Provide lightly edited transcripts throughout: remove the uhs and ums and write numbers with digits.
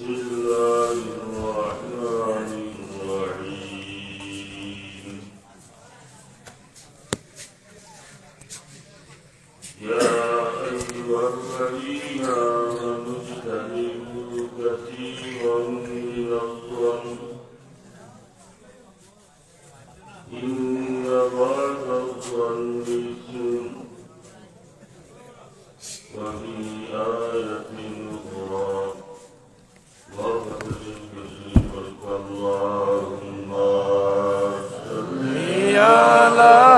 الله الرحمن الرحيم يا أيها الذين آمنوا اجتنبوا كثيرا من الظن إن بعض الظن إثم وفي آية أخرى اللهم صل على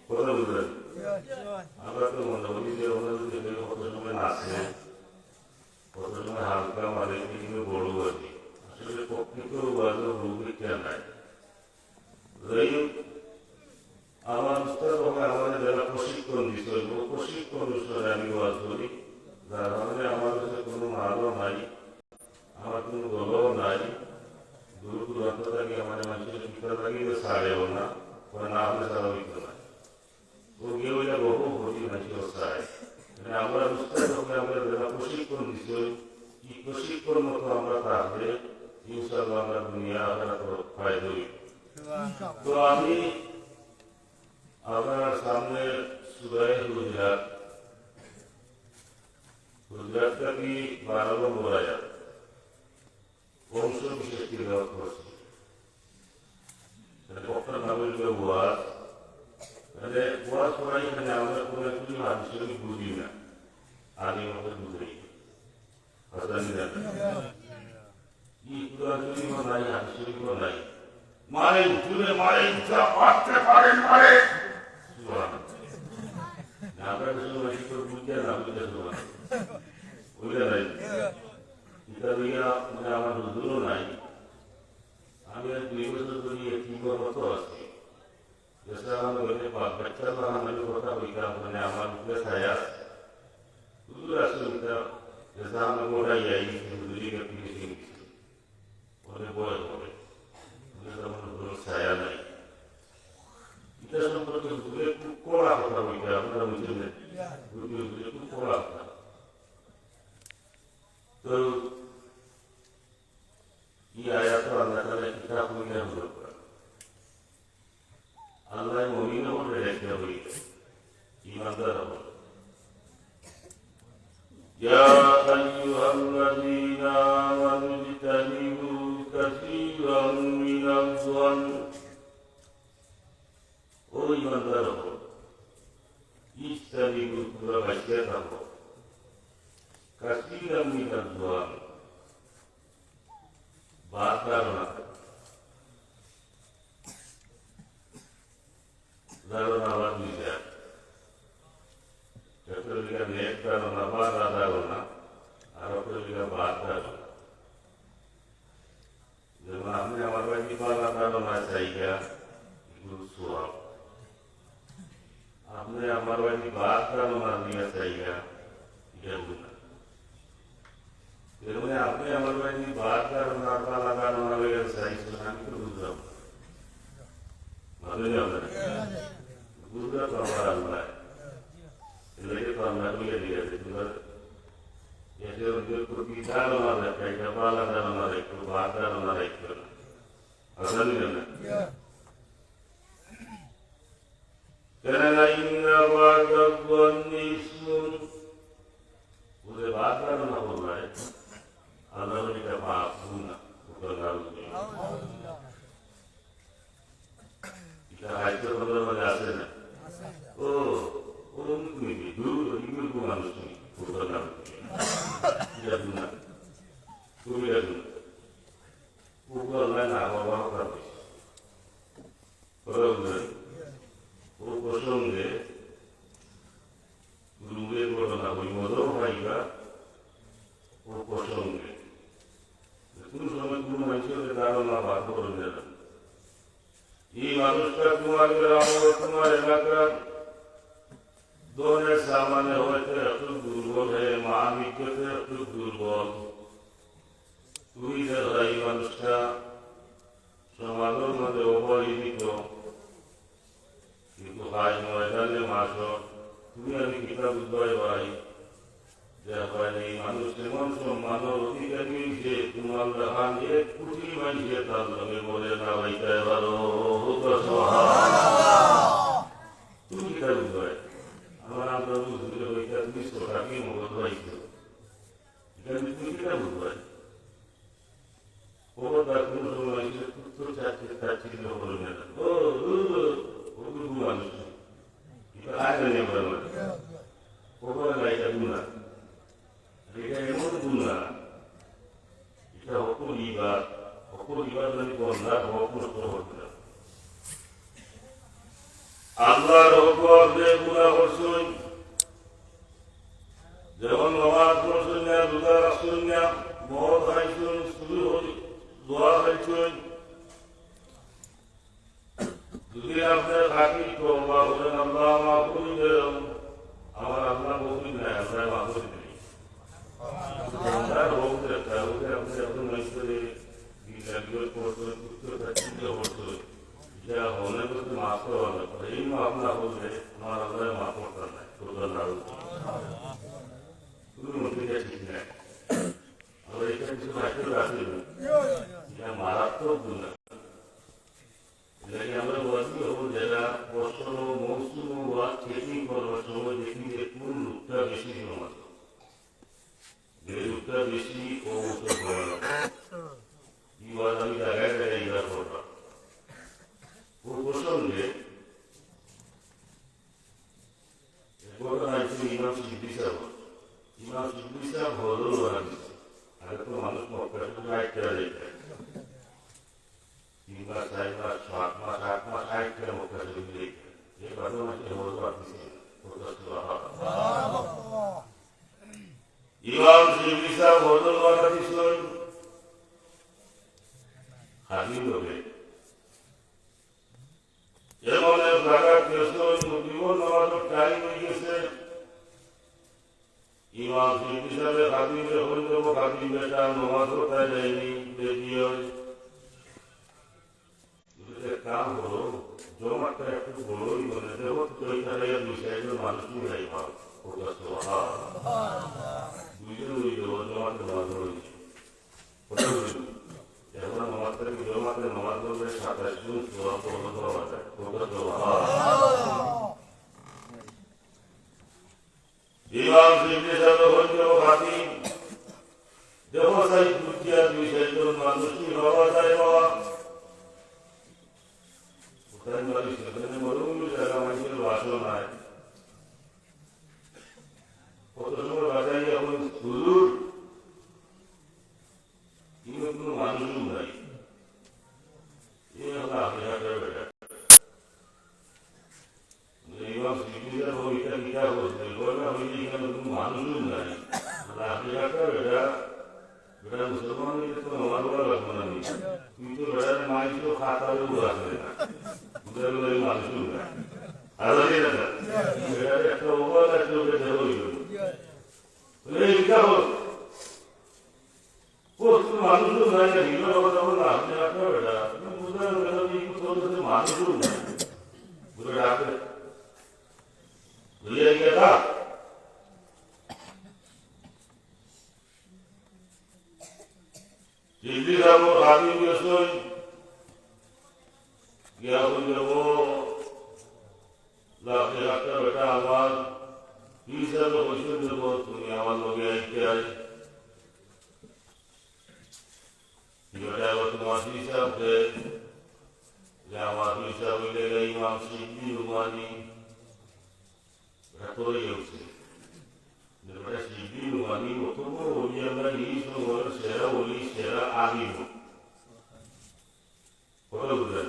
কথা বুঝলেন? আমরা তো মনে করি যে ওনাদের কত সময় নাচে, কত সময় হালকা মারে, কিন্তু বড় বাজি আসলে প্রকৃত বাজে রূপে নাই। যাই হোক, আমার উস্তাদ আমাদের যারা প্রশিক্ষণ দিতে হইব, প্রশিক্ষণ অনুসারে আমি ওয়াজ করি, যার কারণে আমার কাছে কোনো মালও নাই, আমার কোনো গলাও নাই। দূর দূরান্ত থেকে আমার মানুষের পিতা লাগিয়ে ছাড়েও না, না হলে ছাড়া হইত না। ও গিয়ে ওইটা বহু ক্ষতি মানুষের চায়। আমরা উস্তাদ আমরা যারা প্রশিক্ষণ দিতে হই, এই প্রশিক্ষণ মতো আমরা থাকলে ইনশাআল্লাহ আমরা দুনিয়া আখিরাত ফায়দা হইব। তো আমি আপনার সামনে সূরা হুজুরাত, হুজুরাতটা কি 12 নম্বর আয়াত অংশ বিশেষ তিলাওয়াত করছি। বক্তার নাম হইল ওয়াজ। মানে ওয়াজ করাই এখানে আমরা কোনো একটু হাদিস শরীফ বুঝি না, আগে আমাদের বুঝাই হাসানি জানেন এই কোরআন শরীফও নাই, হাদিস শরীফও নাই। মারেন তুলে মারেন, যা পারতে পারেন মারে। আমরা শুধু শিক্ষক বুঝতে না বুঝতে শুরু ওইটা নাই, এটা লইয়া মানে আমার হুজুরও নাই। আমি 2 বছর ধরে ঠিকর মতো আছি। যেটা আমার বাচ্চা আমি কথা বলতাম, মানে আমার উপরে ছায়া হুজুর আসলে এটা যেটা আমার মোটাই যাই হুজুরিকে পিছিয়ে গেছি, অনেক বয়স হবে, আমার ছায়া নাই। এটা সম্পর্কে হুজুরে খুব কড়া কথা বলতে, আপনারা বুঝলেন, হুজুরে খুব কড়া কথা। তো এই আয়াত আল্লাহ তাআলা কিতাব হইয়া হলো, আল্লাহ মুমিন হলে রেখে হইল, ঈমানদার হল। ইয়া আইয়ুহাল্লাযীনা আমানু ইজতানিবু কাসীরাম মিনাজ-যন, ও ঈমানদার হল, ইজতানিবু তোমরা বাঁচিয়া থাকো, কাসীরাম মিনাজ-যন ধারণা, ধারণা বা দুইটা, একটা নেক ধারণা বা ধারণা, আর একটা বাদ ধারণা। যেমন আপনি আমার বাড়ি বালা ধারণা চাইগা এগুলো সোয়াব, আপনি আমার বাড়ি বাদ ধারণা নিয়ে চাইগা এটা গুণা। যেমন আপনি আমার বাড়ি বাদ ধারণা বালা ধারণা লেগে চাইছেন, আমি তো বুঝলাম ভালোই হবে না, বুঝলে তো আমার আল্লাহ এলাকে তো আমরা মিলে দিয়েছে। তোমার এসে ওদের প্রতি ধারণা দেখা, এটা বালা ধারণা রাখতো, বাদ ধারণা রাখতো না, আসলে না। কেননা ইন্না বাদাল্লাহি ইসমুন, ওদের বাদ ধারণা বললায় আল্লাহ এটা পাপ গুনাহ, এটা হাইতে বলার মধ্যে আছে না। ও ও তুমি দূর ইগুল মানুষ তুমি নাম এটা গুনাহ, তুমি এটা গুনাহ না বাবা খারাপ। ও প্রসঙ্গে রুমের ঘটনা ওই মজা ভাইবা, ও প্রসঙ্গে কোন সময় কোন মানুষের ধারণা বাদ করবে না। এই মানুষটা তোমার গ্রাম ও তোমার এলাকার দোনের সামনে হয়তো একটু দুর্বল হয়ে মহাবিজ্ঞতে একটু দুর্বল, তুমি দেখা এই মানুষটা সমাজের মধ্যে অপরিচিত, কিন্তু আজ ময়দানে মাস তুমি আমি কিতাব উদ্ভয় ভাই এই মানুষ এমন সম্মানের অধিকারী যে তোমার দেখান 1 কোটি মানুষের তার সঙ্গে বলে না ভাইতে পারো, তুমি কিতাব উদ্ভয় আমার আমরা বুঝলে ওইটা 200 টাকা মগজ হয়েছিল, এখানে তুমি কিতাব উদ্ভয় খবরদার কোন সময় মানুষের উত্তর চাচ্ছিল করবে না। ও ওগুলো মানুষ এটা আগে নেই খবর না, এটা গুণা, এটা এমন গুণা, এটা অপরিবার অপরিবার যদি বন্ধা অপনষ্ট করতে আল্লাহর হুকুম যে গুনাহ করছুন যেমন নামাজ পড়ছুন না রোজা রাখছুন না মদ খাইছুন দোয়া খাইছুন যদি আপনার খাকি তওবা করেন আল্লাহ মাফ করে দেন আমার আল্লাহ বলবেন না আমরা মাফ করে দিই আমরা রোগ দেখতে হবে আপনি একদম নইসরে বিজ্ঞানীর করতে করতে করতে যা হলে তো মাফ করা না এই মাফ না হলে আমার আল্লাহ মাফ করতে না তোর না তুমি মনে ঠিক না আর এটা কিছু রাখতে রাখতে এটা মারাত্মক গুনাহ আমরা বলছি যারা বছর মৌসুম বা চেকিং করার সময় দেখি যে কোন রূপটা বেশি সমাজ যে রূপটা বেশি ও আমি জায়গায় জায়গায় ইরা করলাম ও প্রসঙ্গে ইমাম সিদ্দিক সাহেব হলো আগে তো মানুষ মক্কা শুধু একটা যেতে 3 মাস 4 মাস 7 মাস 8 মাস 8 টা মক্কা শুধু যেতে এই ঘটনা কি হলো পারতেছে ইমাম সিদ্দিক সাহেব হলো বাংলাদেশের হাজির হবে যেমন জায়গা কেসন জীবন আমাদের টাইম হয়ে গেছে ইমাম সিদ্দিক সাহেব হাজির হয়ে যাব হাজির বেটা নামাজ পড়তে যায়নি দেরি হয় কাম হলো জমাটা একটু বড়ই মনে দেবো ওইখানে বিষয়গুলো মানুষ মিলাই ভাব ওটা তো দুইজন ওই জমাতে নামাজ পড়েছি ওটা এখন আমাদের জমাতে নামাজ পড়লে 27 জন সোয়া পড়লো দেওয়া যায় ওটা তো ইমাম সিদ্দিক সাহেব হয়ে যাব হাজির দেখো সাই দুটিয়া বিষয়গুলো মানুষ কি হওয়া যায় বাবা সেখানে মরুভূমি জায়গা মানুষের বাসও নাই কত সময় বাজাই এখন হুজুর কিন্তু কোনো মানুষও নাই এই হলো আফ্রিকার বেটা ইমাম সিদ্দিকের ভূমিকা কিটা করছে বলে আমি এখানে কোনো মানুষও নাই আফ্রিকার বেটা বেটা মুসলমানের তো আমার বলা লাগবে না কিন্তু বেটার মাইক তো খাতারও আসবে না মানুষ একটা ওভার একটা মানুষ নাই আপনি আপনার বেটা মানুষ ডাকে বুঝিয়ে গিয়ে দিল্লি যাবো রাজি গেছই গিয়া যাব লাখে একটা বেটা আমার হিসাবে বসে দেব তুমি আমার লগে আইতে আই বেটা আবার তোমার হিসাব যে আমার হিসাব হইলে ইমাম সিদ্দিক রুমানি বেটা তোরই উঠছে বেটা সিদ্দিক রুমানি অত বড় বলি আমরা এই সময় সেরা বলি সেরা আলিম কথা বুঝলেন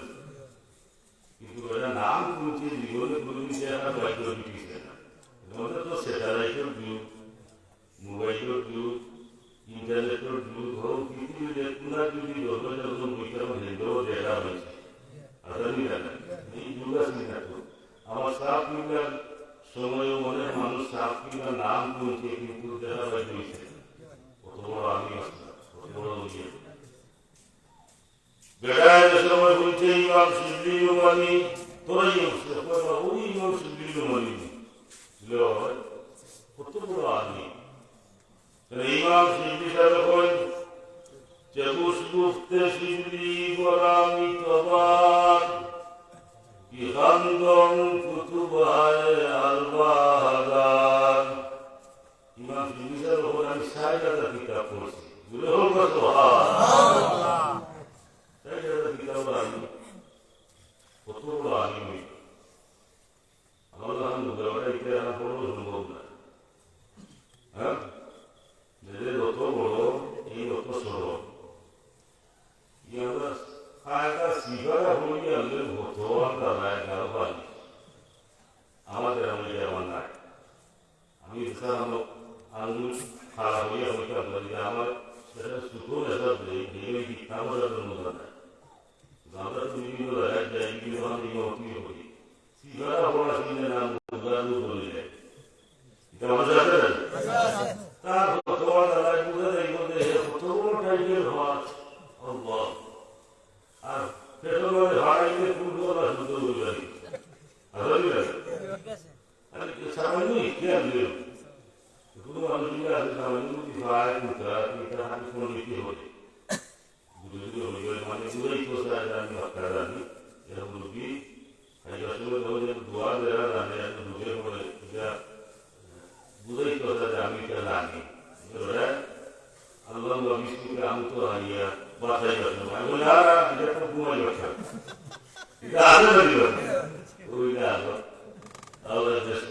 কিন্তু এটা নাম শুনছি জীবনে কোনোদিন চেহারা বাইক দিচ্ছে না আমাদের তো স্যাটেলাইটের যুগ মোবাইলের যুগ ইন্টারনেটের যুগ হোক পৃথিবীতে পুরা যদি যখন বৈঠাম হেঁটেও দেখা হয়েছে আদানি জানা এই যুগ আছে না তো আমার সাপ কিংবার সময় মনে মানুষ সাপ কিংবা নাম শুনছে কিন্তু দেখা বাইক দিচ্ছে কত বড় আমি আসছে কত বড় ইয়ে বেড়ায় সময় বলছে ইমাম সিদ্দিক রুমানি তোরাই উঠছে ওই ইমাম সিদ্দিক রুমানি কত বড় আদমি ইমাম সিদ্দিক সাহেব চেকুশ গুফতে সিদ্দিক গোলামি তবার কি খান্দম কুতুবায় আলবাহাদার ইমাম সিদ্দিক সাহেব আমি 60,000 কিতাব পড়ছি বলে হোক তো কত বড় আলিম আমার মুদ্রাটা ইতিহাস বড় সম্ভব না হ্যাঁ যত বড় এই অত সরল আমরা খায়টা সিগারা হইয়া ভগবান দাঁড়ায় গাল পানি আমাদের আমি আমার নাই আমি আঙুল খারাপ হয়ে আমাকে আপনার আমার সেটা সুতো এসব নেই এই আমার জন্য নাই আমরা তো বিভিন্ন জায়গায় যাই বিভিন্ন অতি করি সিগারা পড়া কিনে নাম বলিলে এটা আমাদের আছে তার তোমার দাদাই বুঝে দেয় বলতে কত বড় টাইপের হওয়া আল্লাহ আর পেট্রোল ভাড়াইলে পুরো না শুধু বলি আর সামান্য কি আসবে শুধু মানুষগুলো আছে সামান্য কিছু আয় মুদ্রা এটা হাতে কোনো নীতি হবে বুঝলি মানে পুরোই কোষা জানি হত্যা জানি এরকম রুগী আসলে দোয়া দেওয়া জানে ঢুকে পড়ে এটা বুঝাই কোষা যে আমি এটা জানি আল্লাহ বিষ্ণুকে আমি তো হারিয়া বাসাই করতাম আমি বলি আর এটা ঘুমাই বসা এটা আগে দিল ওইটা আলো আল্লাহ দেশ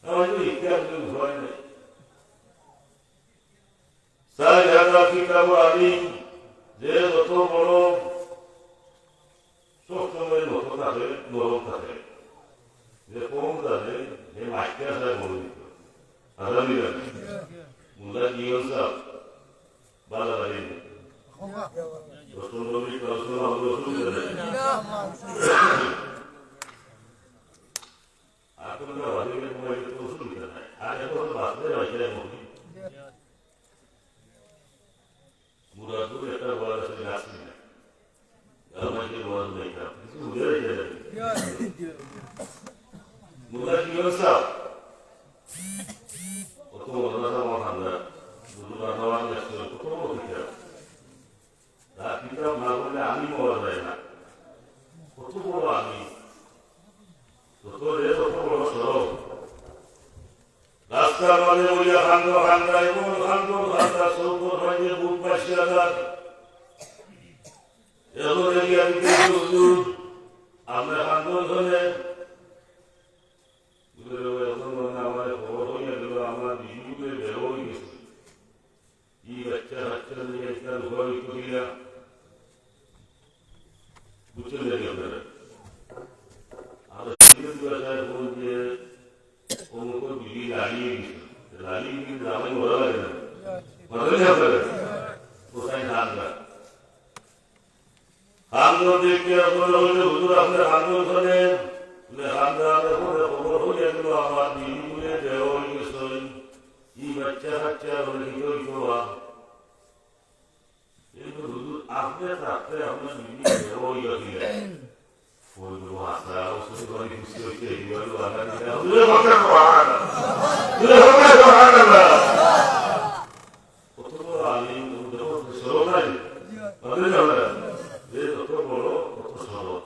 আমাদের ইতিহাস ভয় নেই যে যত বড় সবসময় নত থাকে নরম থাকে যে কম জানে যে মাইকে আসায় বলে দিত আগামী জানে মুলা জীবন সাহ বালা লাগে আপনারা ভালো অসুবিধা নাই আর এখন বাঁচতে রাখলে মুরাদুর একটা বড় আছে আসছে না আমাকে বড় নাই না কিছু বুঝে যায় মুরাদ কি অবস্থা কত বড় না আমরা বুঝুন আনাওয়ার আছে কত বড় কিতাব তার কিতাব না বললে আমি বলা যায় না কত বড় আমি কত বড় সরব রাস্তার মাঝে বইয়া খান্দা এবং খান্দা সৌকর ভাইয়ে বুক পাশে আঘাত এখন দেখি আমি আমরা খান্দন ধরে এখন আমার খবর হইয়া গেল আমার বিজুকে বেরো হয়ে গেছে কি বাচ্চা নিয়ে একটা ঘর করিয়া বুঝতে লেগে আপনারা আর ভাষায় বল যে অমুক বিলি দাঁড়িয়ে গেছে দাঁড়িয়ে কিন্তু আমার ভালো লাগে না ভালো লাগে কোথায় খানরা খানগুলো দেখতে আপনারা হলে হুজুর আপনার খানগুলো ধরেন খানরা খবর হয়ে গেল আমার বিলিগুলো দেহ হয়ে গেছে ই বাচ্চা বলে কি করবা কিন্তু হুজুর আপনি থাকতে আপনার বিলি দেহ হয়ে গেছিলেন Full masa, usul dari usul ke dua anak dia. Sudah makan orang, Betul alim, betul sorot lagi. Betul tak? Dia betul bolo, betul sorot.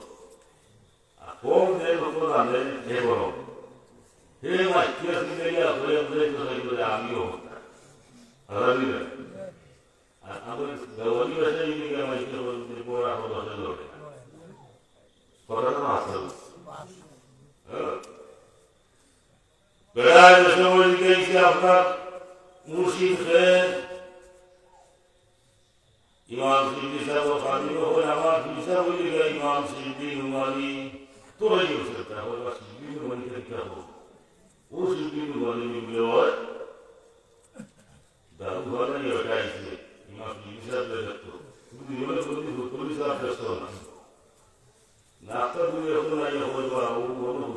Aku dia betul ane, dia bolo. Dia macam dia boleh tu saya boleh ambil. Ada ni. Aku gawai bahasa ini kan macam dia boleh aku bahasa lor. কথাটা আসল বেড়ায় বসে আপনার মুর্শিদ ইমাম সিদ্দি সাহেব খালিও হয়ে আমার পিসা বলে গেল ইমাম সিদ্দি নুমানি তোরাই বসে তাহলে সিদ্দি নুমানি क्या हो वो सिद्दी नुमानी मिले और दारू वाला ये हटाई से इमाम सिद्दी साहब ले जाते हो क्योंकि ये लोग पुलिस साहब दस्तो ना नाश्ता भी ऐसा नहीं होगा वो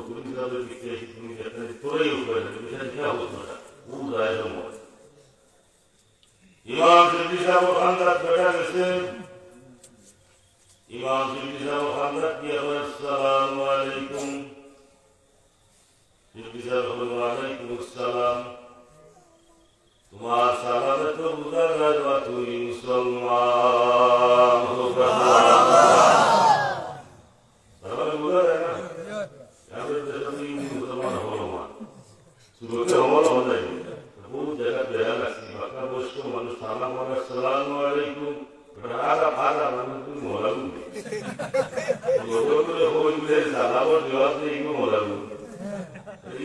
पुलिस साहब ने किया इतनी कहते हैं তোরাই ऊपर है मिशन क्या होता है वो जायज हो इमाम सिद्दी साहब खानदान बैठा कैसे इमाम सिद्दी साहब खानदान की अस्सलाम वालेकुम सिद्दी साहब वालेकुम अस्सलाम तुम्हारा सलाम तो उधर राजवा तू मुसलमान हो गया सलाम उधर है ना यहाँ पे जैसे मुसलमान हो रहा सुबह के हमारा हो जाएगा वो जगह बेरा लगती है बाका बोस्टो मनुष्य सलाम वाला अस्सलाम वालेकुम फादा मनुष्य मोला बुले लोगों को हो जुले सलाम और जवाब दे इनको मोला बुले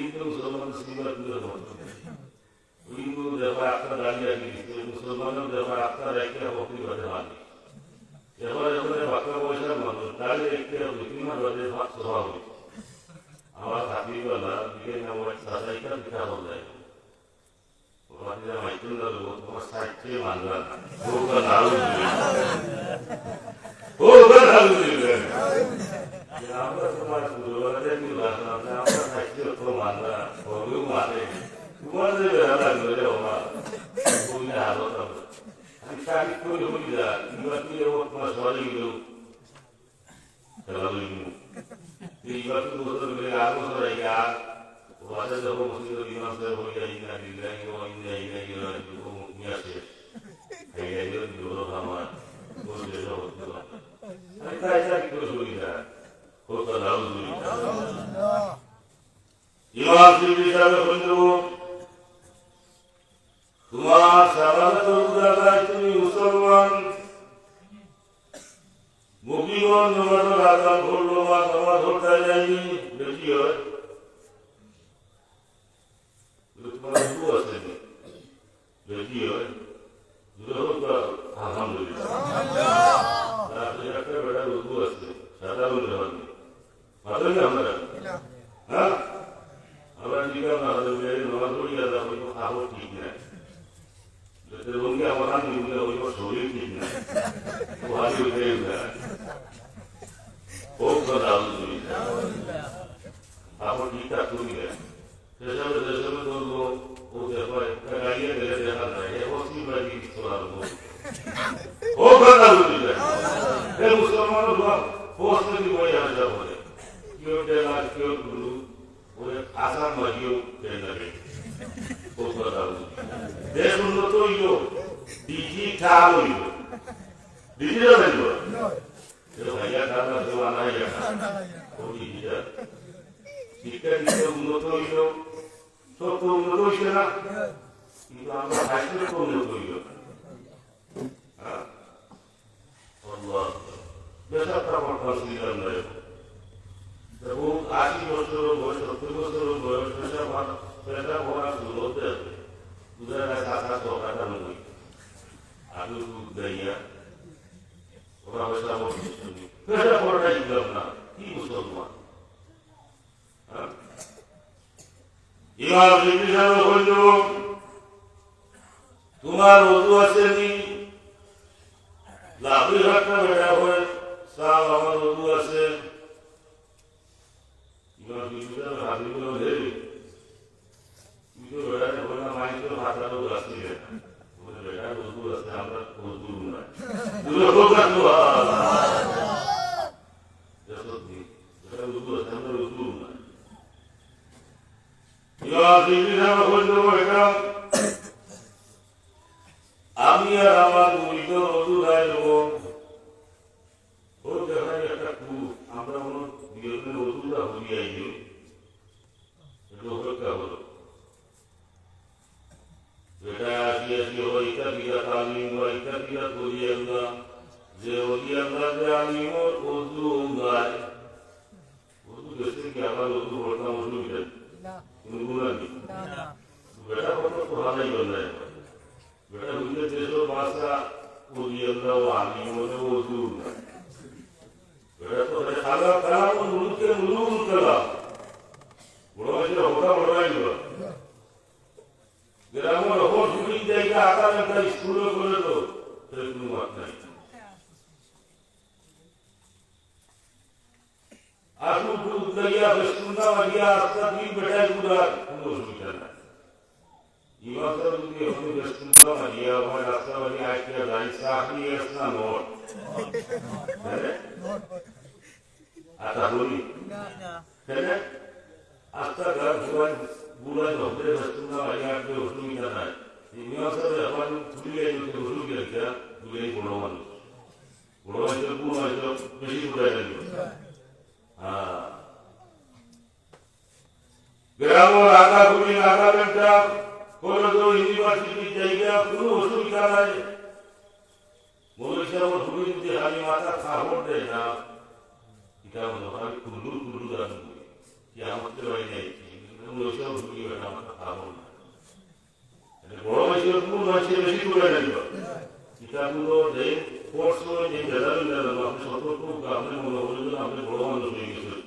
इनको मुसलमान सीमा दूर होता है इनको देखा आपका डालिया की मुसलमानों देखा आपका रहते होती बदहाली देखा देखो बाका बोस्टो मनुष्य डालिया एक के उतनी मदद स्वभाव हमारा রাত্রিবেলা দিকে আমার সাদাইটা পিঠা বলে মাইতুল তোমার সাইডে মানলাম আমরা তোমার আমরা সাইডে মানলা মানে তোমার যে বেড়া লাগলো রে আমার হালত আমি শাড়ি করে হই যা তোমার সবাই গেল খেলা এইবার তো বছর মিলে আর বছর আর ওয়াদা যখন মসজিদ বিমান সাহেব হয়ে যায় না দিল্লাহি ও ইন্ডিয়া ইন্ডিয়া নিয়ে আসে এই যে দুটো আমার বলে সব হতো আমি তাই কি করে শুনি না কত লাভ শুনি ইমাম শিবলি সাহেব বলল তোমার সালাত উদাগায় তুমি মুসলমান মুকিগণ নামাজ আদান করলো বা নামাজ পড়তে যায়নি বেশি হয় তোমার উজু আছে বেশি হয় আলহামদুলিল্লাহ একটা বেটার উজু আছে সাদা বলে হয়নি ভালো না আমরা হ্যাঁ আমরা জিজ্ঞাসা না নামাজ পড়ি আদা ওই খাবো ঠিক না আমার ওই শরীর ঠিক না ভালো হয়ে যায় আপন ঠিকঠাক করি সেসবে দেশে ধরবো ও গাড়িয়ে গেলে দেখা যায় অসীম বাড়ি মুসলমান পোস্টি বই আসা বলে কেউ টেলার কেউ গুরু ওই আসাম মাঝিও টেলারে দেশ উন্নত হইল ডিজিটাল হইল ডিজিটাল হইল শিক্ষা দিতে উন্নত হইল সত্য উন্নত হইছে না কিন্তু আমরা হাসপাতাল উন্নত হইল বেশাত্রা দিলাম না 80 বছর বয়স 70 বছর বয়স পেশা ভরা শুরু হতে হবে দুধের কাছে টাকা নয় আলু দুধ দেয়া ওরা পয়সা পেশা ভরাটাই দিলাম না কি মুসলমান ইমাম শিবলি সাহেব বলল তোমার ওযু আছে নি লাভি ঘটনা বেড়া হয় সাহেব আমার ওযু আছে ইমাম শিবলি সাহেব হাজির বলে কিন্তু বেড়া বলে না মাইকে ভাতারও আসছে বলে বেড়া ওযু আছে আমরা ওযু না দুটো হোক না সত্যি বেড়া ওযু আছে আমরা ওযু না আমি আর আমার মুরিদ ওযু নাই লোক ও দেখাই একটা কূপ আমরা মনে বিয়োগের ওযুটা হইয়াই দিই এটা অপেক্ষা হলো এটা আসি আসি হইতা দিয়া তালিম হইতা দিয়া করিয়া না যে ওদিয়া না যে আমি ওর ওযু নাই ওযু দেশে কি আবার ওযু হতাম অসুবিধা বেটা কত পড়াই বলে বেটা বুঝলে দেশের ভাষা ওদিয়াও আমি মনে ওযু না বেটা তো খালা খালা মুলুকে মুলুক করা বড় হয়েছে ওটা বড়াই দিল গ্রামের ওপর দুই জায়গা আকার একটা স্কুলে করে তো কোনো মাত নাই আসু উদ্দাইয়া বেসুন্দা মারিয়া আস্তা দিন বেটাই গুড়ার কোনো অসুবিধা নাই ইমাম সাহেব যদি এখন বেসুন্দা মারিয়া আমার রাস্তা মারিয়া আইকিয়া যাই চাকরি আসনা নোট আচ্ছা বলি আস্তা গাছ গুড়াই ধরে বেসুন্দা মারিয়া কোনো অসুবিধা নাই ইমাম সাহেব এখন তুলিয়ে যদি অসুবিধা তুলিয়ে বড় মানুষ বড় মানুষের কোন মানুষ বেশি গুড়াই লাগবে গ্রামের আগাগুলি নাগালেন্টটা কলেজ ইউনিভার্সিটির জায়গা কোনো অসুবিধা নাই মৌলিক হুড়ি যদি আমি মাথা খাবর দেয় না এটা আমি কুল্লুর কুল্লু দান করি কি আমাকে বাড়ি নেই মৌলিক হুড়ি মাথা খাবর না বড় মাসের কোন মাসে বেশি করে নেব কিতাবগুলো যে কোর্স যে বেদাল আপনি সতর্ক আপনি মনে করলেন আপনি বড় মানুষ হয়ে গেছেন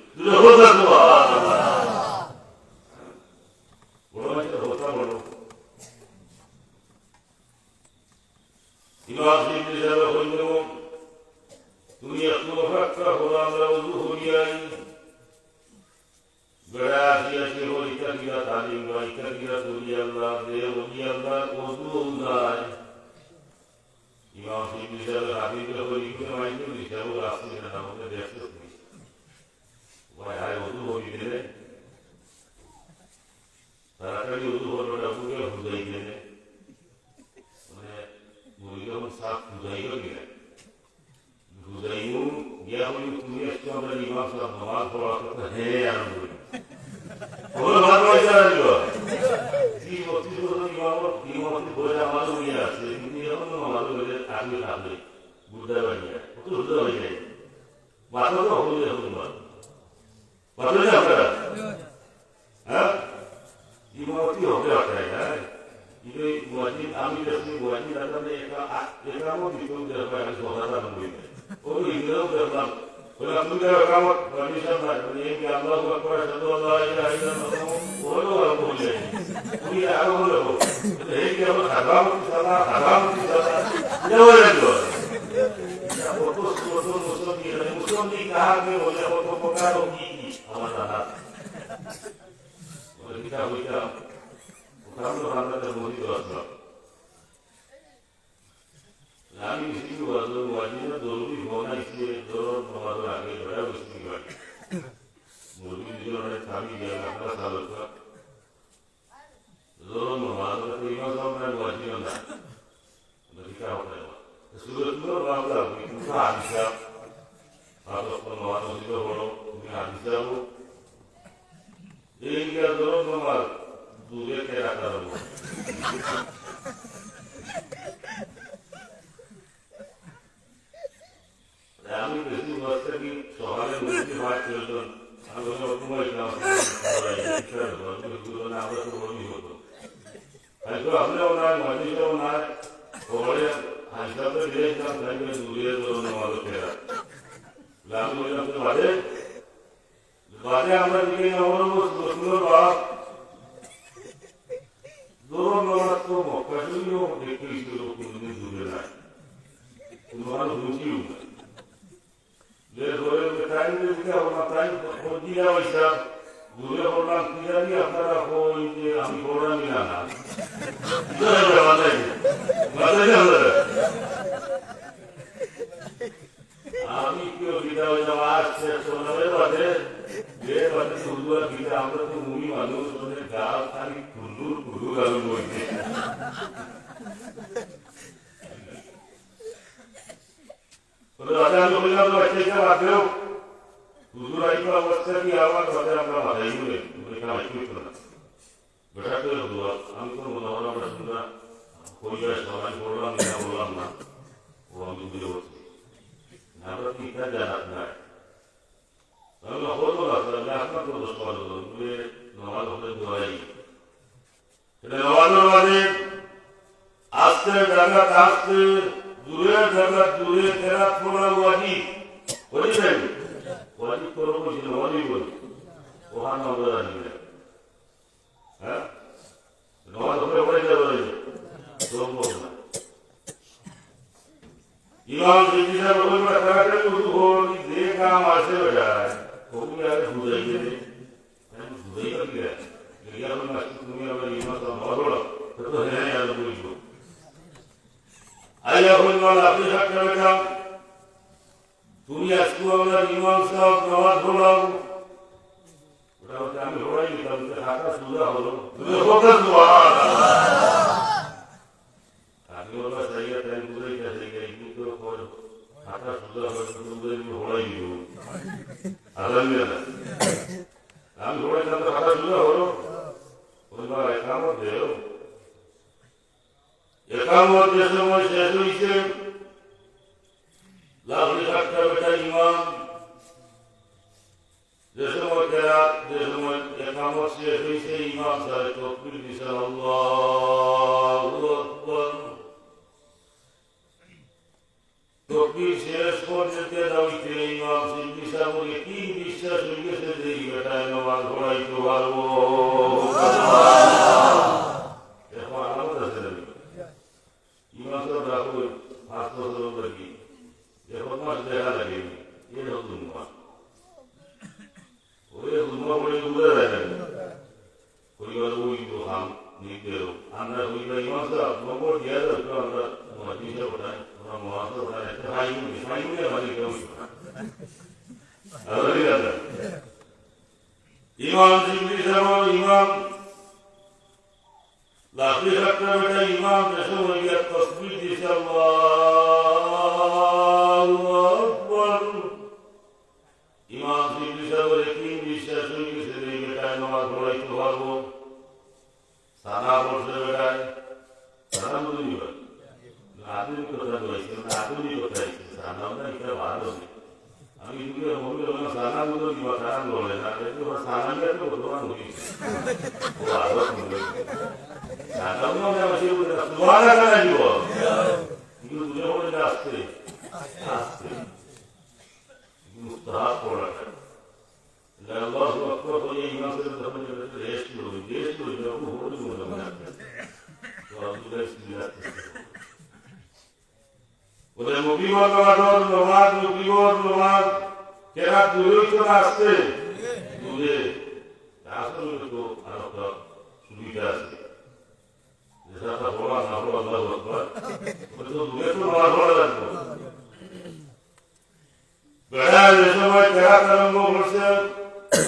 ইত্যাদিরা তালিম বা ইত্যাদিরা তৈরি আল্লাহ দে ওলি আল্লাহ ওদু নাই ইমাম শিব হিসাবে হাবিবের হয়ে ইকুনে মাইকুল হিসাবে রাস্তা না আমাদের দেখতে ভাই আয় ওদু হবি দিলে তাড়াতাড়ি ওদু হলো ডাকুকে হুজাই দিলে মানে মুড়িকে সাফ হুজাই গেলে হুজাইমু গিয়া হইল তুমি একটু আমরা ইমাম সাহেব নামাজ পড়া করতে হ্যাঁ আরম্ভ করি ওগুলো ভালো হয়েছে আর কি বত্রিশ বছর ইমামতি বলে আমারও নিয়ে আসছে কিন্তু এখন আমারও বলে আগে থাকবে বুদ্ধা বানিয়ে কত হুজা হয়ে যায় মাথা তো হল এখন তোমার মাথা নেই আপনারা হ্যাঁ ইমামতি হবে আপনার হ্যাঁ কিন্তু মুয়াজ্জিন আমি দেখছি মুয়াজ্জিন আপনাদের একামত দিতে হবে আমি সহায়তা আরম্ভ করি ওই ইংরেজও দেখলাম বলে আপনি একামত পারমিশন নাই মানে এই আল্লাহু আকবার আশহাদু আল্লা ইলাহা ইল্লাল্লাহ ওলো আরম্ভ হয়ে যায় তুমি আরো হলো এই কি আমরা হারাম দেওয়া লাগলো কত কত মুসলমান কাহাকে বলে কত প্রকার কি আমার দাদা বলে কিতা হইতা ওখানে বাংলাদেশের মধ্যে আসলাম আমি ইসলামী ওয়াজিব জরুরি হোনা इसलिए जरूर नमाज आगे बढ़ा उसकी बात मुर्गी जिन्होंने थामी दिया अपना सालों का जरूर नमाज का इमाम साहब ने वाजिब ना तो क्या होता है सूरत में मामला कितना हादिसा आप अपना नमाज मुझे बोलो तुम्हें हादिसा हो एक क्या जरूर नमाज दूसरे के रखा रहो আমি বেশি বছর কি শহরে মুক্তি ভাগ চলতো আমি ঘুমাই না আমরা তো বলি হতো হয়তো আমরাও না মজিটাও না ওরে হাসপাতালে গিয়েছিলাম তাইলে দূরে নামাজ ফেরা আমি বললাম তো বাদে আমরা দিকে আমার বাপ দৌড় নামাজ তো মক্কাশিও দেখতে ইচ্ছিল কোনদিন দূরে নাই কোনো মানুষ রুচিও না টাইম দিয়া পয়সা দূরে বললাম কি জানি আপনারা ওই যে আমি বললাম না না আমি কেউ বিদা হয়ে যাওয়া আসছে সোনারে বাদে যে বাদে সুন্দর বিদা আমরা তো মুনি মানুষ গাল খালি খুল্লুর আলু বইছে আমি বললাম বাচ্চাকে রাখলেও হুজুর আইবা অবস্থা কি আমার বাদে আমরা মাথায় বলে এখানে আসবে না বেটা করে হুজুর আমি কোনো মনে হলো আমরা শুনলাম কইয়া সবাই বললাম না বললাম না ও আমি বুঝে বলছি আমরা কি এটা জানাত নাই তাহলে হলো না তাহলে আপনার তো দোষ পালো বলে নামাজ হলে দোয়াই এটা নামাজের বাদে আস্তে জানাত আস্তে দূরের জায়গা দূরে তেরা থোড়া ওয়াজিব বুঝলেন ওয়াজিব করো বলছিল ওয়াজিব বলি ওখানে আমরা জানি না হ্যাঁ নামাজ হলে পড়ে যাবে সম্ভব না ইমাম জিজ্ঞাসা করবে তাড়াতাড়ি উঠু হল যে কাম আসে বেটায় কবি আগে বুঝাই দেবে বুঝাই পাবি না তুমি আবার ইমাম নামাজ পড়ো তো হ্যাঁ আর বুঝবো আইয়া বললাম আপনি থাকতে বেটা তুমি আজকে আমরা ইমাম সাহেব নামাজ পড়লাম ওটা হচ্ছে আমি পড়াই নিতাম হাঁটা সুবিধা হলো আমি ওরা সাইয়া টাইম বুঝাই গেছে কিন্তু হাঁটা সুবিধা হলো তুমি পড়াই দিব আলহামদুলিল্লাহ আমি পড়াইতাম তো হাঁটা সুবিধা হলো বলবা একামত দেও একামত যে সময় শেষ হয়েছে লাভলি থাকতে বেটা ইমাম যে সময় কেরাত যে সময় একামত শেষ হয়েছে ইমাম সাহেব তাকবীর দিছে আল্লাহু আকবার তাকবীর শেষ করতে দাঁড়িয়ে ইমাম জিজ্ঞাসা করে কি বিশ্বাস হয়ে গেছে যে বেটা নামাজ পড়াইতে পারবো এখন আলাদা আছে ইমাম সাহেব রাখো 5 বছর লাগি এখন মাস দেখা লাগেনি এ নতুন মাস ওই দুমা বলে দূরে রাখেন বড় ইমাম লাখি একটা বেটা ইমাম দেশে হয়ে গিয়ে তসবিহ দিয়েছে আল্লাহু আকবার ইমাম শিবলি সাহেবের কি বিশ্বাস হয়ে গেছে এই বেটায় নামাজ পড়াইতে পারবো সানা পড়ছে বেটায় সানা বুঝি আধুনিকতা রয়েছে আধুনিকতা সানাও না এটা ভালো আমি যদি মনে করলাম সানা গুলো দিবা সানা বলে না কিন্তু সানা নিয়ে তো বর্তমান হয়েছে ও আরো সানাও না আমি আসলে বলে সুবহানাল্লাহ না দিব কিন্তু দুটো বলে আসছে আসছে মুস্তাহাব পড়াটা আল্লাহু আকবার বলে ইমামের যখন রেস্ট করবে ও হলো মনে না তো আব্দুল্লাহ সিল্লাহ ওরে মুকিবর নমাজ কেনা দূরেই তো আসছে দূরে আসলে তো আর একটা সুবিধা আছে যেটা বলা না বলা আল্লাহু আকবার ওরে তো দূরে তো নমাজ পড়া লাগবে বেড়া যে সময় কেনা আরম্ভ করছে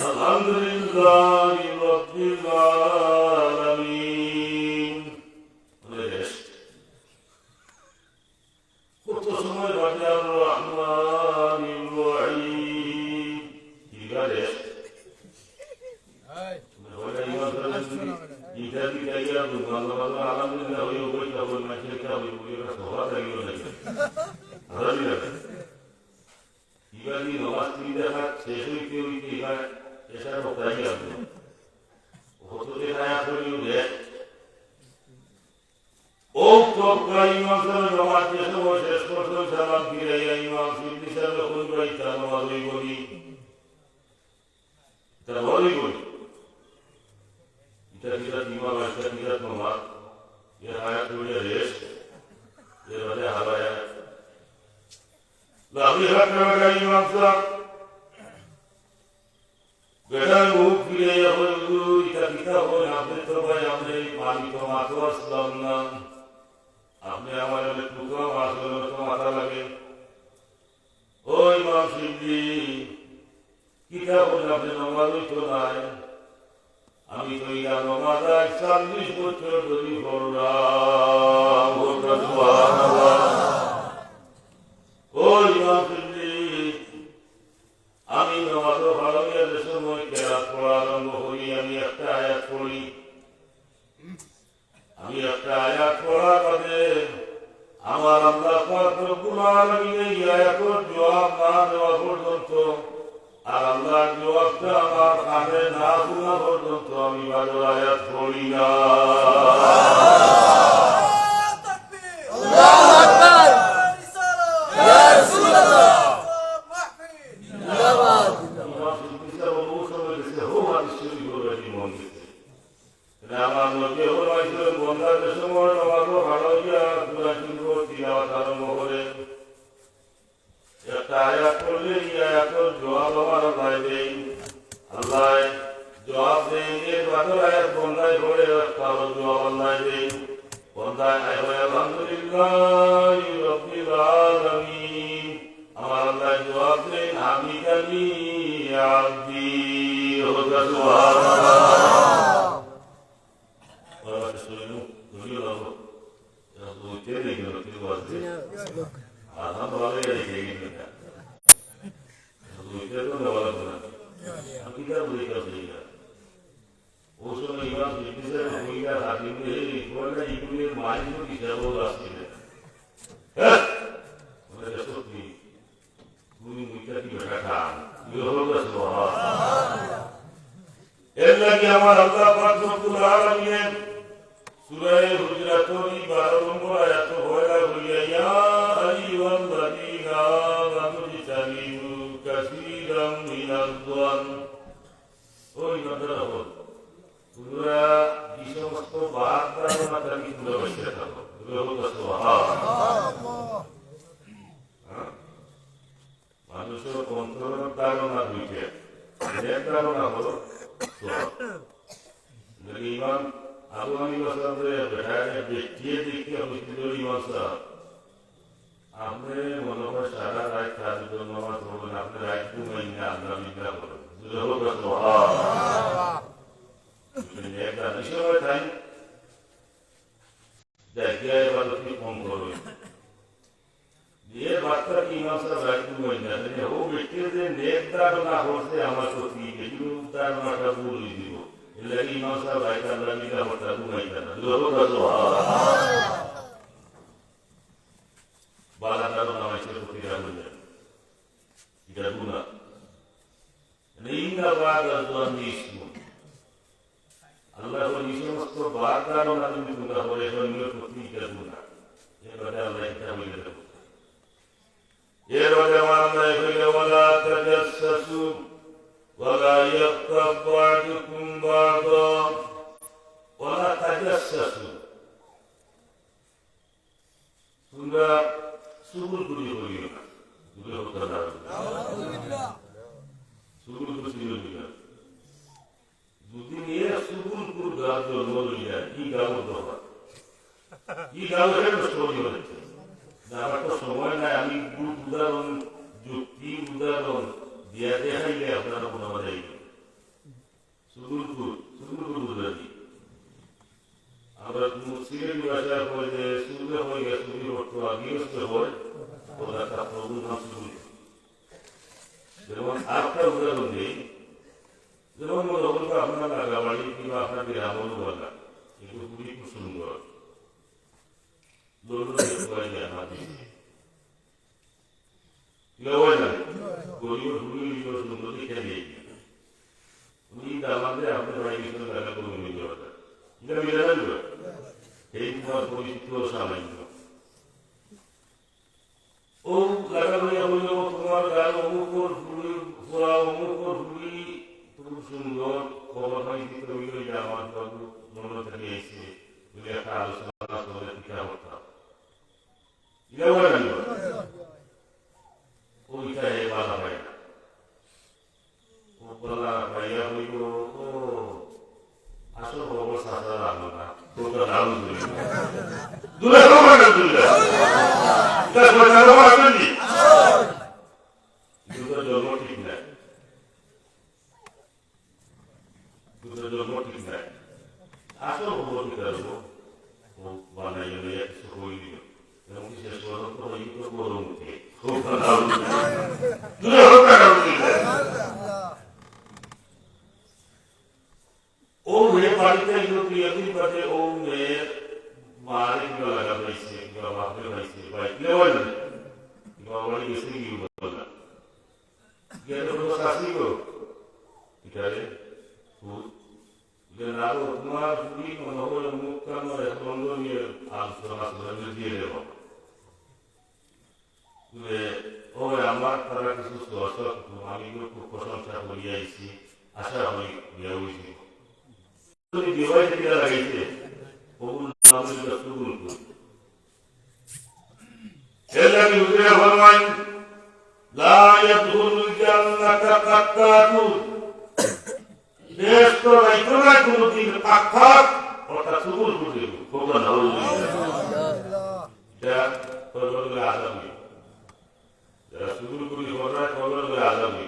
আলহামদুলিল্লাহি রাব্বিল আলামিন কত সময় বাজে রহমানির রহিম কি গালে ওটা ইটা দিয়া আল্লাহ আলহামদুলিল্লাহ হইও কইতা বল না খেলতা হইও ওরা সবার লাগিও না হারালি না ইবাদি নামাজ তিন দেখা শেষ হইতে হইতে এবার এসা রোকাই গেল হতো যে আয়াত হইও দেখ ও তোমরা ইমাম সাহেব নামাজ শেষ করতে সালাম ফিরাইয়া ইমাম শিবলি সাহেব যখন গাইতা নামাজ হই বলি এটা বলি এটা ইমাম আসা কিরাত নামাজ এর আয়াত হইয়া রেস্ট এর বাদে হালায়া লাভি হাকরা ইমাম সাহেব বেড়ার মুখ ফিরাইয়া হইল এটা কিতাব হই আপনি তো ভাই আপনি মানি তো মাতো আসলাম না আপনি আমার টুকরো আসলে তো মাথা লাগে ওই ইমাম শিবলি কিতাব আপনি নমাজই তো নাই আমি তো ইয়া নমাজ 40 বছর ধরে পড়লাম ওই ইমাম শিবলি আমি নমাজ ভালো গিয়ে সময় কেরাত পড়া আরম্ভ করি আমি একটা আয়াত পড়ি আমি একটা আয়াত পড়ার বাদে আমার আল্লাহ পাক রব্বুল আলামিন এই আয়াতের জবাব না দেওয়া পর্যন্ত আর আল্লাহর জবাবটা আমার কানে না শোনা পর্যন্ত আমি ভালো আয়াত পড়ি না আল্লাহু আকবার ইয়া রাসূলুল্লাহ জিন্দাবাদ আমার নবী হইছেন বন্দার সময় নমাজও ভালো গিয়া পুরা কিন্তু তিলাওয়াত আরম্ভ করে একটা আয়াত পড়লে এই আয়াতের জবাব আমার আল্লাহ দেই আল্লাহ জবাব দেই এর বাদর আয়াত বন্দায় পড়ে তার জবাব আল্লাহ দেই বন্দায় আলহামদুলিল্লাহি রাব্বিল আলামিন আমার আল্লাহ জবাব দেন হামিদানি আব্দি ওয়া সুবহানাল্লাহ আমার আল্লাহ পাক রব্বুল আলামিন সূরা হুজরাতের 12 নম্বর আয়াত হইলা হইয়া ইয়া আইয়ুহাল্লাযীনা আমানু ইজতানিবু কাসীরাম মিনাল যান ওই কথা হল পুরা এই সমস্ত বার্তার মাথা কি পুরো বসে থাকো পুরো সুবহানাল্লাহ মানুষের অন্তরের ধারণা দুইটা এক ধারণা হলো ইমাম আবু হানিফা সাহেবের বেটাকে দেখিয়ে দেখিয়ে মুশকিল ইমাম সাহেব আপনি মনে হয় সারা রাত কাজের জন্য নামাজ পড়বেন আপনি রাত ঘুমাই না আল্লাহ বিদ্যা করেন নেক দান সময় তাই দেখে ইবাদতকে কম করবে এর বার্তা কি ইমাম সাহেব রাখতে পারেন না ও ব্যক্তির যে নেক দান না হচ্ছে আমার তো ঠিক এটি তার মাথা বলে দিব এর লাগে ইমাম সাহেব রাখতে আমরা মিলা হতা ঘুমাই না বালাদার নামাইছে প্রতিরা হয়ে এটা গুনাহ নেইনা বাদা জন্মিসমু আল্লাহ এই সমস্ত বারদারও না যদি গুনাহ করে জন্মের প্রতি এটা গুনাহ এবারে আল্লাহ এটা বলে দেব এর বাদে আল্লাহ বলে ওয়ালা তাজাসসু ওয়ালা ইয়াক্তাব বা'দুকুম বা'দা ওয়ালা তাজাসসু তোমরা সুগুল করিও না দুটো কথা না আলহামদুলিল্লাহ সুগুল করিও না যদি নিয়ে সুগুল করে গাছ জন্ম লইয়া কি গাছ দরকার কি গাছের স্টোরি হচ্ছে আমার তো সময় নাই আমি উদাহরণ যুক্তি উদাহরণ দিয়া দেখাইলে আপনারা মনে হয় সুগুল বুঝালি আমরা সিলেটি ভাষায় হয় যে সূর্য হয়ে গেছে সূর্য অর্থ আগিয়েস্ত হয় ওরা তার প্রভুর নাম সূর্য যেমন আরেকটা উদাহরণ নেই যেমন মনে হল আপনার লাগাবাড়ি কিংবা আপনার গ্রামও বলা এগুলো খুবই খুব সুন্দর সুন্দর দেখে নিয়ে উনি দামাতে আপনার বাড়ি গেছিলেন দেখা করুন এটা মিলে যাবে এই তোমার পরিচিত সামান্য ও লাগাবাড়িয়া হইল তোমার গান অমুকর ফুলি ফোড়া অমুকর ফুলি খুব সুন্দর খবর পাইতে হইল যে আমার বাবু মনে থেকে এসে বলে একটা আলোচনা করে পিঠা করতাম এটা বলে জানল ওইটা এ বাধা পায় না ও বলা ভাইয়া হইল ও আসল খবর সাজা লাগলো না তোটা নাম দূরে খবর দূরে জন্ম ঠিক নাই জন্ম ঠিক নাই আসল খবর কি করবো ও বানাই কিছু হইল এমনকি শেষ পর্যন্ত হইল বড় মুখে দূরে হোক ও মেয়ে বাড়িতে এগুলো ক্রিয়াতির কাছে ও মেয়ের মারে কিংবা লাগা পাইছে কিংবা বাপরে পাইছে বা কেউ না কিংবা বাড়ি গেছে কি বললাম গেলে কোনো শাস্তি গো এটারে না তোমার পুরী মনে হল মুখ কামড় বন্ধ নিয়ে আলোচনা দিয়ে দেব ও আমার তারা কিছু আমি খুব প্রশংসা করিয়াছি আশা আমি বিয়ে হয়েছি বিবাহ থেকে লাগাইছে ওগুলো الذي يدعي فرمان لا يدخل الجنة قطات দেশ তো রাইতো না কোনদিন পাখাত ওটা সুগুল বুঝে খোদা নাউজুবিল্লাহ যা খবরগুলো আলামি যারা সুগুল করি ওরা খবরগুলো আলামি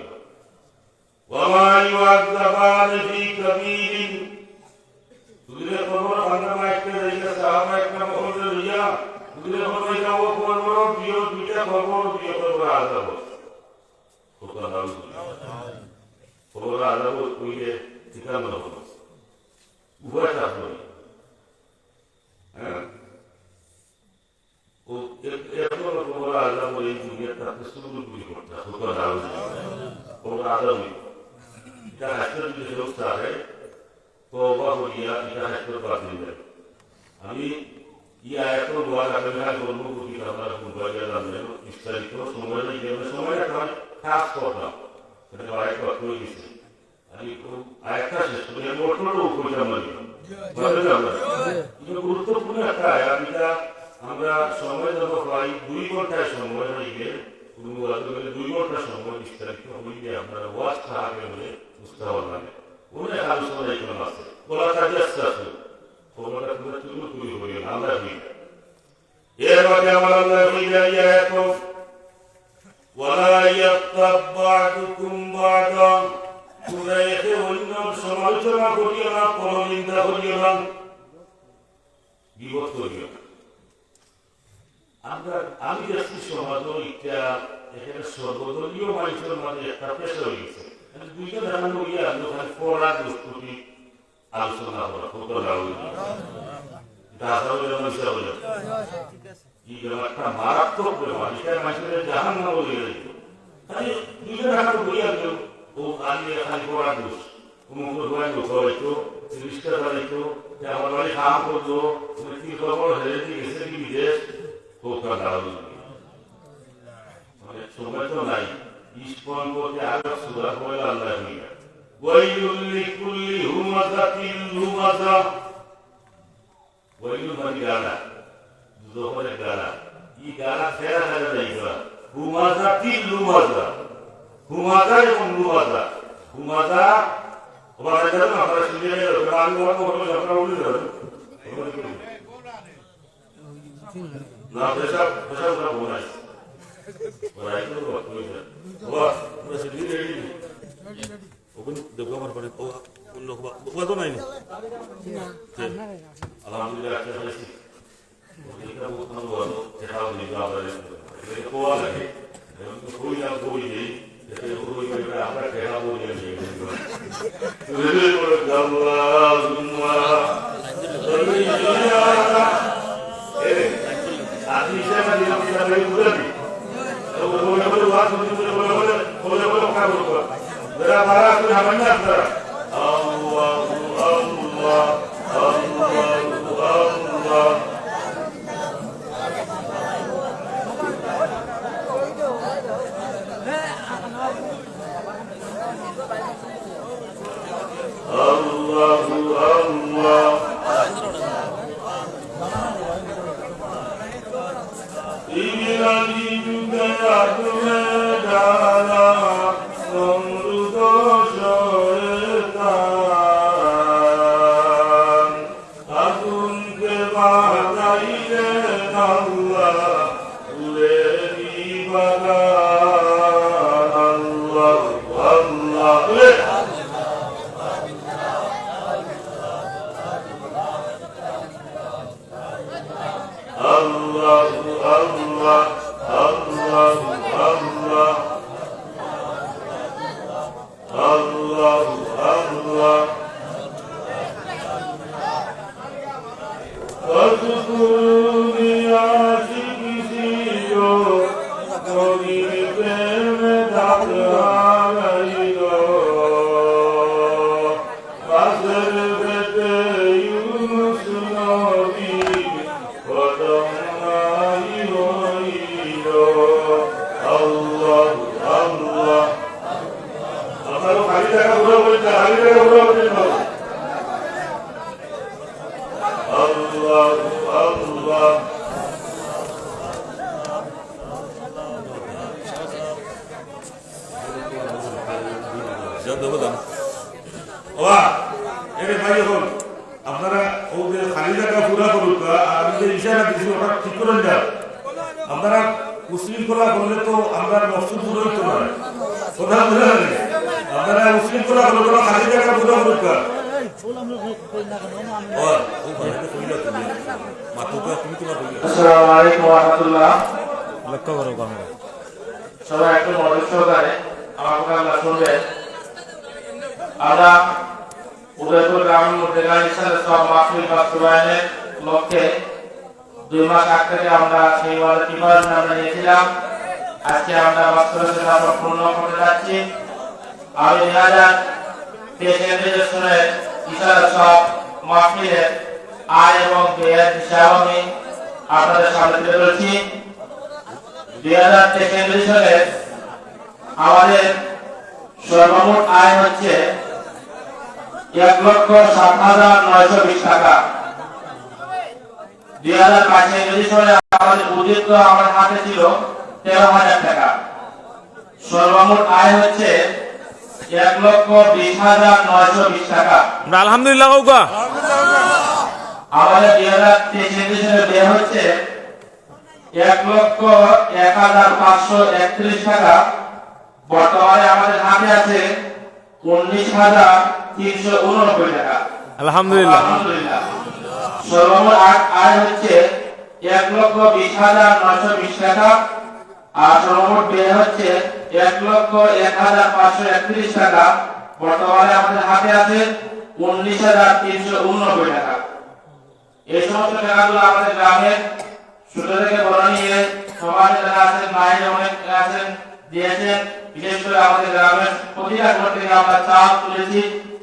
ওয়া ইউআযাবান ফি কাবীরিন তুলে খবর বাংলা একটা জায়গা সাহাবা একটা মহলে লইয়া তুলে খবর যাও খবর বিয় দুইটা খবর বিয় খবর আযাব খোদা নাউজুবিল্লাহ খবর আযাব কইলে ঠিকানা হলো উভয় থাকলো হ্যাঁ ও এরপর খবর আযাব এই দুনিয়া তাকে সুগুল করতে খোদা নাউজুবিল্লাহ খবর আযাব এটা হাসিল যে লোক চাহে তওবা করিয়া এটা হাসিল বাতিল দেয় আমি ইয়া এত দোয়া কাটালে বলবো কি আপনারা ফুলবাড়িয়া জানলেন বিস্তারিত সময় নেই সময়টা খাস করলাম সেটা আরেক কথা হয়ে গেছে আমি আরেকটা শেষ করি আমি অর্থটাও কইতাম না কিন্তু গুরুত্বপূর্ণ একটা আয়াতটা আমরা সময় যত প্রায় 2 ঘন্টায় সময় হইলে কোনো গেলে 2 ঘন্টা সময় বিস্তারিত হইলে আপনারা ওয়াজ থাকবে বলে বুঝতে পারবেন অনেক আলোচনা এখানে আছে বলা কাজে আসতে খবরটা পুরো চুরু চুরি হয়ে গেল আল্লাহ হইলে এর বাদে আমার আল্লাহ হইলে ওয়ালা ইয়াত্তাব বা'দুকুম বা'দা তোমরা একে অন্য সমালোচনা করিও না, পরনিন্দা করিও না, বিপদ করিও না। আমি দেখছি সমাজ এটা এখানে সর্বদলীয় মানুষের মাঝে একটা পেশা হয়ে গেছে। দুইটা দেখানো ইয়ে আসলো ওখানে পড়ার দোষটি আলোচনা করা একটা মারাত্মক ব্যাপার, এটা মানুষের জাহান না বলে খালি দুইটা দেখানো বই আসলো ও আগে খালি পড়ার দোষ অমুক দোষ হয়তো জিনিসটা বাড়িত আমার বাড়ি কাম করলো কি খবর হেরে দিয়ে গেছে কি বিদেশ সময় তো নাই ইস্পন করতে আরো সুরা করে আল্লাহ ওয়াইলুল কুল্লি হুমাযাতিল লুমাযা ওয়াইলুল মানে গালা জোহরে গালা ই গালা ফেরা ফেরা যাইবা হুমাযাতিল লুমাযা হুমাযা এবং লুমাযা হুমাযা ওরা জানো আপনারা শুনে আমি ওরা বলবো আপনারা বলে দেবেন না পেশা পেশা ওরা বলাই ওরা একটু বলে ওরা ওরা শুনে রেডি ওখানে দেখো আমার পরে ও অন্য ওরা তো নাই না আলহামদুলিল্লাহ একটা হয়েছে ওইটা বলতাম বলো এটাও নিবা আবার এটা কোয়া লাগে এবং কই না কই নেই এটা কই করে আমরা কেনা বলি না তুই বলে আল্লাহুম্মা আপনি সেটা দিলাম সেটা বলে বুঝাবি তো বলে বলে ওয়াজ বলে বলে বলে বলে কাজ করো যারা মারা তুমি হবে না আপনারা আল্লাহ আল্লাহ আল্লাহ আল্লাহ আপনারা খালি জায়গা পুরা করুন আমি যে ইশারা দিচ্ছি ওটা ঠিক করে যান আপনারা উশৃঙ্খলা করলে তো আমরা মকসুদ পুরো হইতে পারে কথা বুঝা যাবে আপনারা উশৃঙ্খলা করলে তো খালি জায়গা পুরা করুন আসসালামু আলাইকুম ওয়া রাহমাতুল্লাহ লক্ষ্য করো ক্যামেরা সবাই একটু মনোযোগ সহকারে আমার কথা আল্লাহ শুনবেন আমরা উদয়পুর গ্রামের মধ্যে ইনশাআল্লাহ সব মাহফিল বাস্তবায়নের লক্ষ্যে 2 মাস আগ থেকে আমরা সেই ওয়ার্ড কিভাবে আমরা নিয়েছিলাম আজকে আমরা বাস্তবায়ন পূর্ণ করতে যাচ্ছি আমি 2023 সালের ইনশাআল্লাহ সব মাহফিলের আয় এবং ব্যয়ের হিসাব আমি আপনাদের সামনে তুলে ধরছি 2023 সালে আমাদের সর্বমোট আয় হচ্ছে 1,07,920 টাকা 2025 সালে আমাদের উদ্বৃত্ত আমার হাতে ছিল 13,000 টাকা সর্বমোট আয় হচ্ছে 1,20,920 টাকা আলহামদুলিল্লাহ আমাদের 2023 সালে ব্যয় হচ্ছে 1,01,531 টাকা বর্তমানে আমাদের হাতে আছে 19,389 টাকা। আলহামদুলিল্লাহ। আলহামদুলিল্লাহ। সর্বমোট আয় হচ্ছে 1,20,920 টাকা আর সর্বমোট ব্যয় হচ্ছে 1,01,531 টাকা। বর্তমানে আমাদের হাতে আছে 19,389 টাকা। এই সমস্ত টাকাগুলো আমাদের গ্রামের ছোট থেকে বড় নিয়ে সমাজে যারা আছেন, মায়ের অনেক আছেন, দিয়েছেন। বিশেষ করে আমাদের গ্রামের প্রতিটা ঘর থেকে আমরা চাল তুলেছি,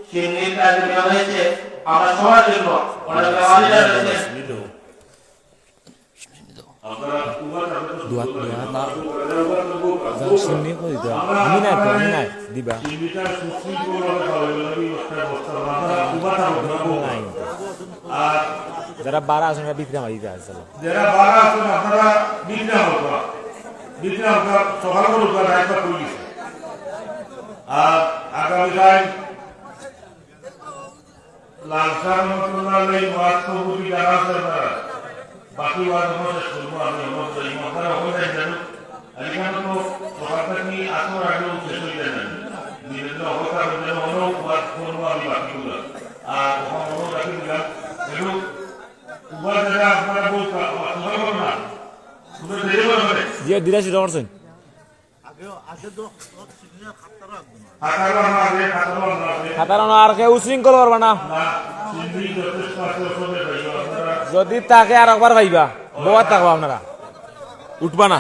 সিন্নির কাজে ব্যয় হয়েছে। আমরা সবার জন্য অনেক ব্যবহারীরা রয়েছেন। দিবা যারা বারা আছেন বিক্রম যারা বারা আছেন আপনারা বিক্রম সকাল করে রাইতা করি আর আগামীকাল লালসার মন্ত্রণালয় মাঠ কবুরি যারা আছে আপনারা বাকি ওয়ার্ড শেষ করবো। আমি আপনারা হয়ে যায় জানো এখানে তো সকাল থেকে আসর আগেও শেষ হয়ে যায় জানি বিভিন্ন অবস্থা যেন অন্য ওয়ার্ড করবো আমি বাকিগুলো আর ওখানে অন্য রাখি দিলাম এগুলো উভয় জায়গা আপনারা বলতে না শুধু দেরি করবেন যে দিরাশি টাকা করছেন খাতার আর কেউ উশৃঙ্খল করবা না। যদি তাকে আর একবার ভাইবা বোয়ার থাকবো আপনারা উঠবা না।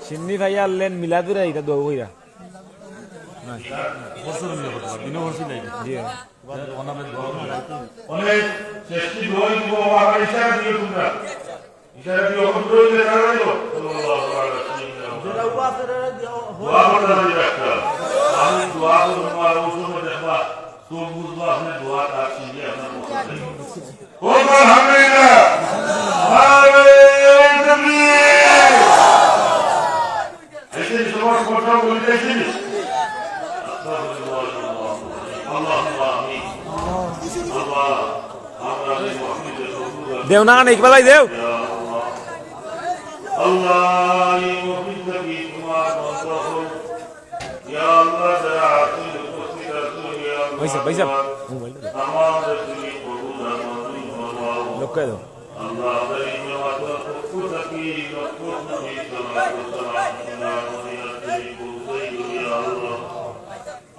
সিন্নি ভাইয়া আনলেন মিলাদুরা এটা দৌ হইরা অনেক চেষ্টি দোয়াই দিব আবার ইশারা দিও তোমরা ইশারা দিও অনুরোধ করে দাঁড়াইও সাল্লাল্লাহু আলাইহি ওয়াসাল্লাম যেটা উপাসের দোয়া করতে রাখা আমি দোয়া করব আর ওসবে দেখবা তো বুঝবা আপনি দোয়া করছেন যে আপনার মুখে ও আলহামদুলিল্লাহ আল্লাহু তাকবীর এই যে সবার কথা বলতেছি দেও না কেন ইকবাল ভাই দেও লোক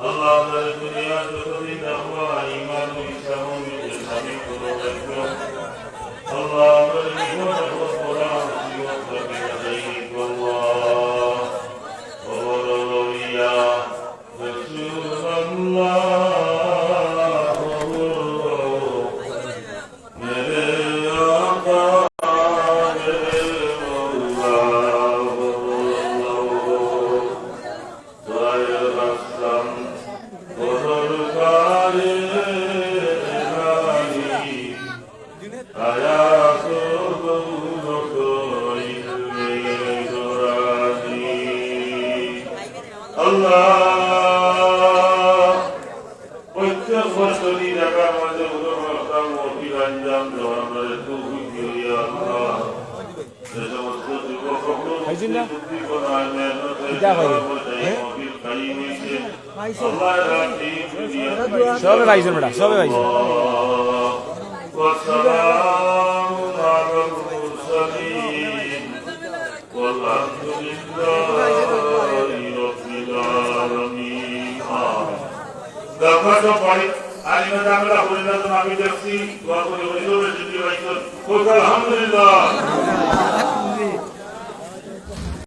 Allah dari dunia jodohin dakwah iman Islam Islam Allah dari jodoh orang siwat dari Allah ya Rasulullah সবে ভাইজন বেটা সবে ভাইজন আলহামদুলিল্লাহ